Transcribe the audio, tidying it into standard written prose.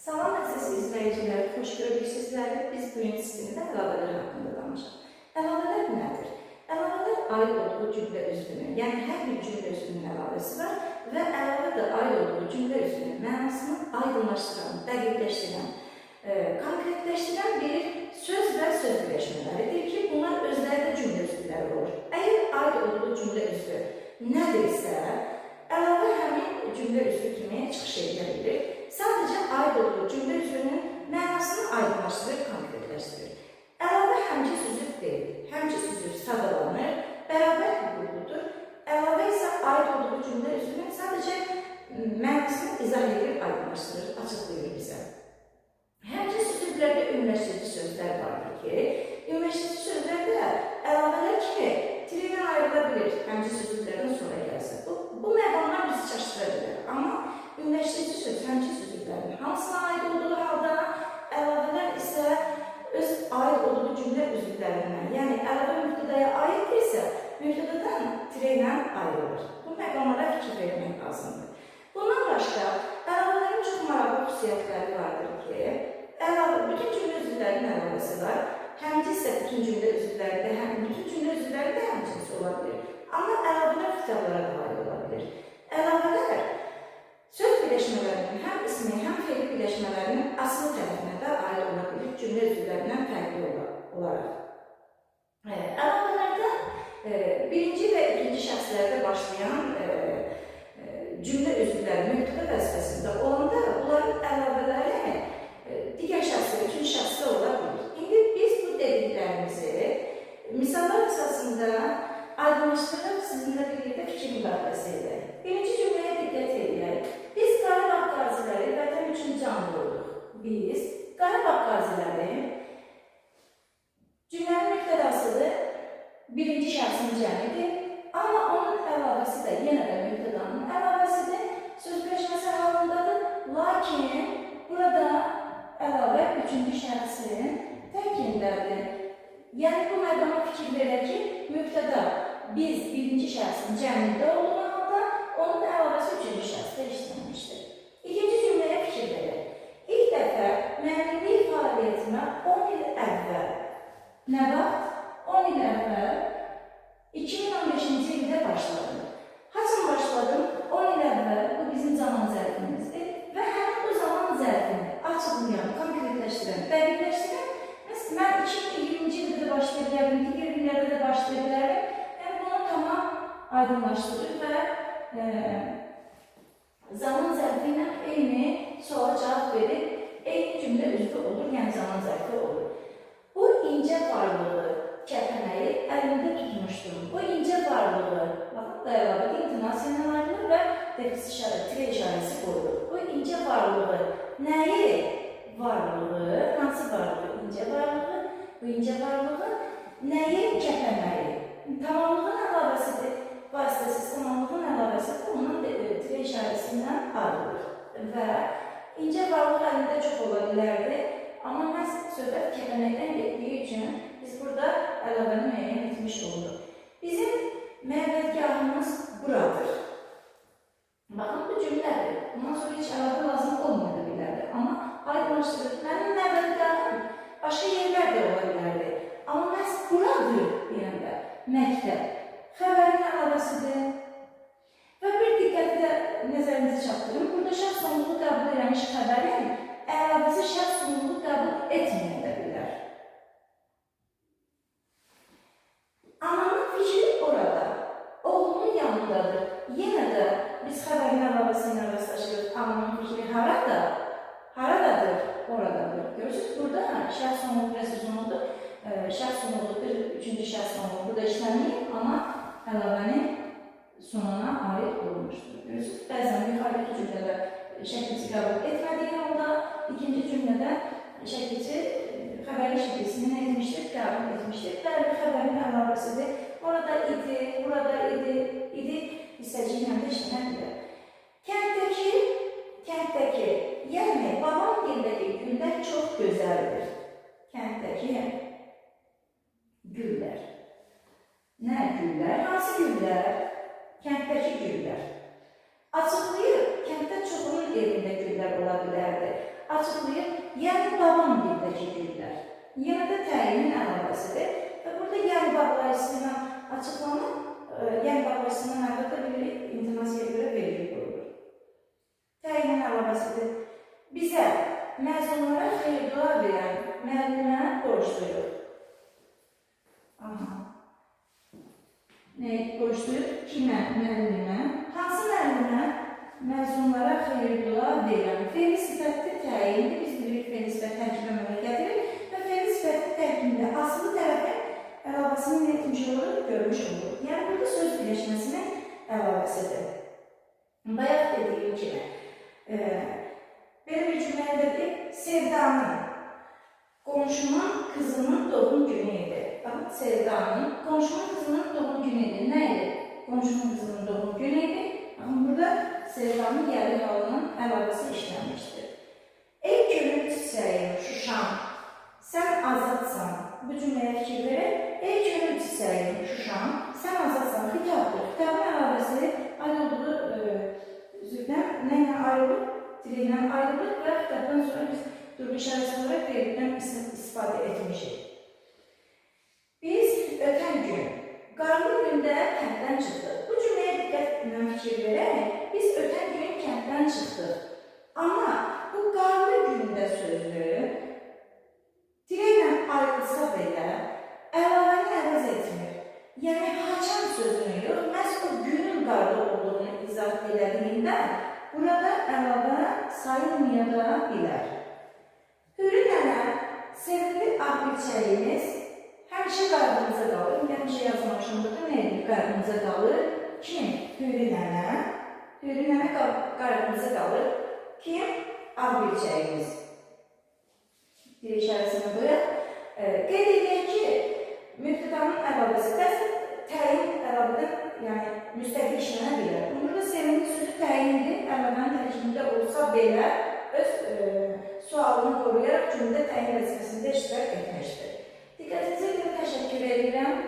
Salam əziz izləyicilər, xoş gördük sizləri. Biz birinci sinifdə əlavələr haqqında danışaq. Əlavələr nədir? Əlavələr aid olduğu cümlə üzvünün, yəni hər bir cümlə üzvünün əlavəsi var və əlavə də aid olduğu cümlə üzvünün mənasını aydınlaşdıran, dəqiqləşdirən, konkretləşdirən bir söz və söz birləşmələridir ki, bunlar özləri də cümlə üzvləri olur. Əgər aid olduğu cümlə üzvü nədirsə, əlavə həmin cümlə üzvü kimi çıxış edə bilir. Sadəcə aid olduğu cümlə üzvünün mənasını aydınlaşdırır, konkretləşdirir. Əlavə həmciz üzv deyil, həmciz üzv sadalanır, bərabər hüquqludur. Əlavə isə aid olduğu cümlə üzvünün sadəcə mənasını izah edir, aydınlaşdırır, açıqlayır bizə. Həmciz üzvlərdə ümumiləşdirici sözlər vardır ki, ümumiləşdirici sözlərdə əlavələr kimi tirədən ayrıla bilir, həmciz üzvlərdən sonra gəlsin. Bu məqamlar bizi çaşdıra bilər, amma ümumiləşdirici söz həmciz üzvlərinin hamısına aid olduğu halda, əlavələr isə öz aid olduğu cümlə üzvlərindən, yəni əlavə mübtədaya aiddirsə, mübtədadan tirə ayrılır. Bu məqamlara fikir vermək lazımdır. Bundan başqa, əlavələrin çox maraqlı xüsusiyyətləri vardır ki, bütün cümlə üzvlərinin əlavəsi var, həmciz isə bütün cümlə üzvlərində, bütün cümlə üzvlərində həmciz ola bilir. Amma əlavələr kitablara da aid ola bilir. Əlavələr söz birləşmələrinin, həm ismi, həm fe'li birləşmələrinin asıl tərəfinə də aid ola bilir, cümlə üzvlərindən fərqli olaraq. Əlavələrdə birinci və ikinci şəxslərdə başlayan cümlə üzvləri mübtəda vəzifəsində olanda bunların əlavələri digər şəxsdə, üçüncü şəxsdə ola bilir. İndi biz bu dediklərimizi misallar əsasında aydınlaşdırıb sizinlə birlikdə fikir mübadiləsi edək. Birinci cümləyə diqqət edək. Biz Qarabağ qaziləri vətən üçün can vurduq. Biz Qarabağ qaziləri cümlənin mübtədasıdır, birinci şəxsin cəmidir, amma onun əlavəsi də yenə də mübtədanın əlavəsidir, söz birləşməsi halındadır, lakin burada əlavə üçüncü şəxsin təkindədir. Yəni bu məqama fikir verək ki, mübtəda biz birinci şəxsin cəmində olduğu halda onun əlavəsi üçüncü şəxsdə işlənmişdir. İkinci cümləyə fikir verək. İlk dəfə müəllimlik fəaliyyətimə 10 il əvvəl, nə vaxt? 10 il əvvəl 2015-ci ildə başladım. Haçan başladım? 10 il əvvəl, bu bizim zaman zərfimizdir və həmin bu zaman zərfini açıqlayan, konkretləşdirən, dəqiqləşdirən, mən 2020-ci ildə də başlaya bilərdim, digər illərdə də başlaya bilərdim. Yəni bunu tamam aydınlaşdırır və zaman zərfi ilə eyni suala cavab verir, eyni cümlə üzvü olur, yəni zaman zərfi olur. Bu incə varlığı, kəpənəyi əlimdə tutmuşdum. Bu incə varlığı, baxın da əlavə intonasiya ilə ayrılır və tirə işarəsi qoyulur. Bu incə varlığı nəyi? Varlığı, hansı varlığı? İncə varlığı, bu incə varlığı nəyi? Kəpənəyi. Tamamlığın əlavəsidir, vasitəsiz tamamlığın əlavəsidir, ondan tirə işarəsi ilə ayrılır. Və incə varlıq əlində çox ola bilərdi, amma məhz söhbət kəpənəkdən getdiyi üçün biz burada əlavəni müəyyən etmiş olduq. Bizim məbədgahımız buradır. Baxın, bu cümlədir. Bundan sonra heç əlavə lazım olmaya bilərdi. Amma aydınlaşdırır. Mənim məbədgahım başqa yerlər də ola bilərdi. Amma məhz buradır deyəndə məktəb. Xəbərin əlavəsidir. Və bir diqqətlə nəzərinizi çatdırın. Burada şəxs sonluğu qəbul edilmiş xəbərin əlavəsi şəxs sonluğu qəbul etməyə də bilər. Ananın fikri orada, oğlunun yanındadır. Yenə də biz xəbərin əlavəsi ilə rastlaşırıq. Ananın fikri harada? Haradadır? Oradadır. Görürsünüz, burada şəxs sonluğu rəsuzunludur. Şəxs sonluğu bir üçüncü şəxs sonluğu burada işlənməyib, amma əlavənin sonuna aid olunmuşdur. Görürsünüz, bəzən yuxarıdakı cümlədə şəkilçi qəbul etmədiyi halda, ikinci cümlədə şəkilçi xəbərin şəkilçisini nə etmişdir? Qəbul etmişdir. Bəli, xəbərin əlavəsidir. Orada idi, burada idi hissəciyi ilə də işlənə bilər. Kənddəki, yəni babam gildəki güllər çox gözəldir. Kənddəki güllər. Nə güllər? Hansı güllər? Kənddəki güllər. Açıqlayır, kənddə çoxunun evində güllər ola bilərdi. açıqlayır. Yəni, davam dildəki güllər. Yenə də təyinin əlavəsidir. Və burada yəni bağlayıcısı ilə açıqlanır. Yəni bağlayıcısından əlbəttə bir intonasiyaya görə vergi qoyulur. Təyinin əlavəsidir. Bizə məzunlara xeyir-dua verən müəllimə borcluyuq. Nəyə borcluyuq? Kimə? Müəllimə. Hansı müəllimə? Məzunlara xeyir-dua verən. Fe'li sifətli təyindir. Biz bilirik fe'li sifət tərkibləmələ gətirir və fe'li sifətli tərkibində asılı tərəfin əlavəsini nə etmiş olur? Görmüş olur. Yəni, burada söz birləşməsinin əlavəsidir. Bayaq dediyim kimi, belə bir cümlədir, Sevdanın qonşumun qızının doğum günü idi. Baxın, Sevdanın qonşumun qızının doğum günü idi. Nə idi? Qonşumun qızının doğum günü idi. Amma burada Sevdanın yerli halının əlavəsi işlənmişdir. Ey gönül çiçəyim, Şuşam, sən azadsan. Bu cümləyə fikir verək. Ey gönül çiçəyim, Şuşam, sən azadsan. Xitabdır. Xitabın əlavəsi ayrıldığı üzrdən nə ilə ayrılır? Dili ilə ayrılır və xitabdan sonra biz durğu işarəsi olaraq vergidən istifadə etmişik. Biz ötən gün, qarlı gündə kənddən çıxdıq. Bu cümləyə diqqətlə fikir verək. Biz ötən gün kənddən çıxdıq. Amma bu qarlı gündə sözü dilə ilə ayrılsa belə əlavəni əvəz etmir. Yəni, haçan sözünü yox, məhz o günün qarlı olduğunu izah edildiyindən burada əlavə sayılmaya da bilər. Hürü nənə, sevimli ağbirçəyimiz həmişə qarnımıza qalır. Həmişə yazmamışım burada nə edir? Qarnımıza qalır. Kim? Hürü nənə. Hürü nənə qarnımıza qalır. Kim? Ağbirçəyimiz. Bir işarəsini qoyaq. Qeyd edək ki, mübtədanın əlavəsi təyin əlavədən, yəni müstəqil işlənə bilər. Burada sevimli sözü təyindir, əlavənin tərkibində olsa belə öz sualını qoruyaraq cümlədə təyin vəzifəsində iştirak etmişdir. Diqqətinizə görə təşəkkür edirəm.